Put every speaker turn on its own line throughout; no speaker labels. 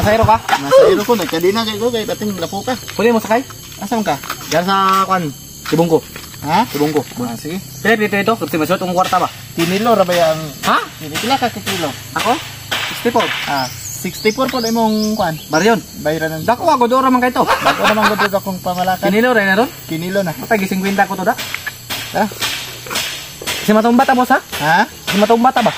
Masayro ka?
Masayro ko, nagkadina kay ko, kay pating lapo ka.
Pwede mo sakay?
Asan ka?
Diyan sa kwan. Tibungko.
Ha?
Tibungko.
Ah, sige.
Pero dito, kasi masot ang kwarta ba?
Kinilo ra ba yang...
Ha?
Pila ka kilo?
Ako? 64.
Ah, 64 po na imong kwan.
Baryon.
Bayaran ng...
Dako ako, dora man kayo to.
Bago naman ko dito akong pamalakan.
Kinilo rin na ron?
Kinilo na.
Patay, gising kwinta ko to da.
Ha?
Si matong bata, boss, ha?
Ha?
Si matong bata ba?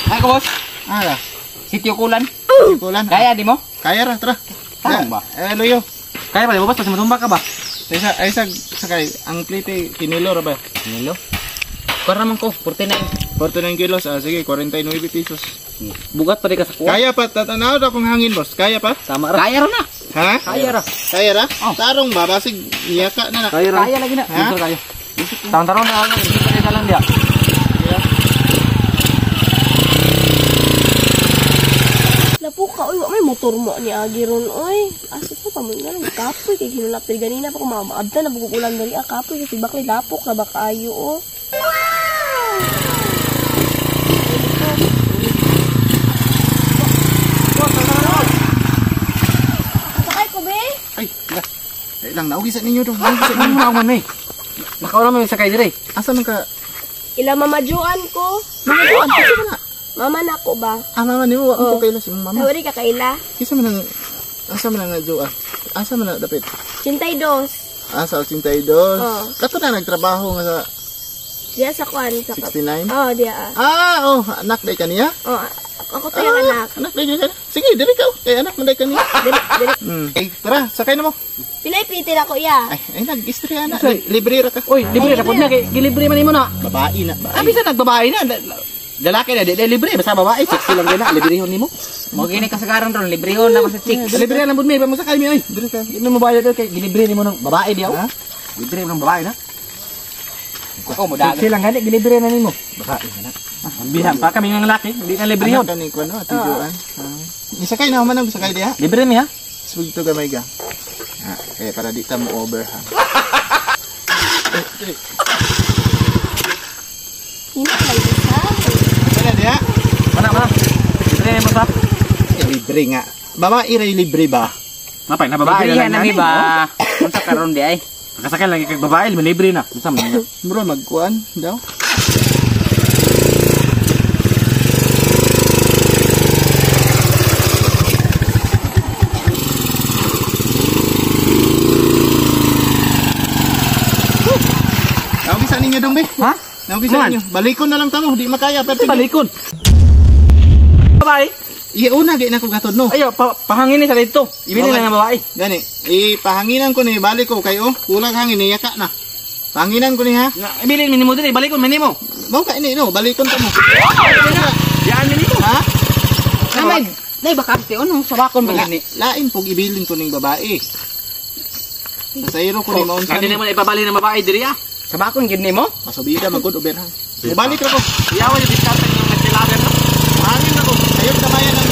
Ay ko, boss.
Ah,
Sitio Kulan.
kulan.
Kaya, di mo?
Kaya ra, tara.
Tarong ba?
Luyo.
Kaya ba, di mo, boss? Kasi matumba ka ba?
Ay sakay, ang plate kinilo ra ba?
Kinilo? Kuwara naman ko, 49.
49 kilos, ah sige, 49 pesos.
Bugat pa di ka sa kuwa.
Kaya pa, tatanaw na akong hangin, boss. Kaya pa?
Tama ra. Kaya ra na.
Ha?
Kaya ra.
Kaya ra?
Oh.
Tarong ba? Basig, iyaka na na.
Kaya ra. Kaya lagi na.
Ha?
Dito kayo. Tarong na ako. Dito kayo ka lang dia.
Lapo ka, uy, may motor mo ni Agiron, uy. Asa sa pa mo nga lang, kapoy, kay hinulap pero ganina pa ko mamaabda na bukukulan dari, kapoy, kasi bakit lapok na baka ayo, oh. Sakay ko, be?
Ay, lang, naugisan ninyo dong. Naugisan
Ano
ninyo.
mo na ako man, may? Nakaw naman yung sakay dire.
Asa man ka?
Ila mamajuan ko.
Mamajuan, kasi ka na.
Mama na ko ba?
Ah, mama ni mo, ako kaila si mama.
Sorry ka kaila.
Kisa man ang, asa man ang nadyo ah. Asa man na dapit?
Cintay dos.
Asa 82.
Oh.
Kato na nagtrabaho nga sa
Diya sa kwan. Sa
69.
Oh, diya ah.
Ah, oh, anak day kaniya?
Oh, ako to yung anak.
Anak day kaniya. Sige, dili ka. Kay anak man day kaniya.
Dili.
Eh, tara, sakay na mo.
Pinay-piti na ko, iya.
Ay, nag-istorya na. Libre ra ka.
Uy, libre na po na. Gilibre man mo na.
Babae na.
Abi sa nagbabae na. Lalaki na, di libre. Basta babae, sexy lang din na. Librehon ni mo. Mga gini kasagaran ron, librehon na sa chicks. Libre na po may pa mo sakay mi, oy.
Dili ka.
Hindi mo bayad kay gilibre ni mo ng babae diaw.
Ha?
Libre mo ng babae na. Ako mo dagat. Sexy lang gani, gilibre na nimo. Babae na. Ang bihan pa kami ng lalaki, hindi na librehon.
Anak ka ni Kuan, tijuan. Isakay na man ang sakay diha.
Libre mi ha.
Swig to gamay ga. Eh, para di ta mo over ha.
Hindi lang isa.
Kaya diha.
Mana. Libre mo sa.
Libre nga. Babae ray libre ba?
Mapay na babae na lang ba? Unsa karon di ay? Nakasakay lagi kay babae, libre na. Unsa man nga?
Bro, magkuan daw. Naugisan ninyo dong, be.
Ha?
Naugisan ninyo. Balikon na lang tamo, di makaya. Pero
Balikon. Babae.
iuna gay na ko gatod no.
Ayo, pahangin ni sa dito. Ibili lang ng babae.
Gani, ipahanginan ko ni balik ko kayo. Kulang hangin ni yaka na. Panginan ko ni ha.
Ibili minimo diri, balikon minimo.
Mao ka ini no, balikon ta mo.
Yan minimo.
Ha?
Namay, nay bakante ono sa bakon ba gani?
Lain pog ibilin ko ning babae. Nasayro ko ni maon sa.
Hindi naman ipabali ng babae diri ah. Sa bakon gid nimo?
Masubida magud uberhan. Balik ra ko.
Yawa yung diskarte ng nagtilaber no.
Hangin na ko. Sayo na bayan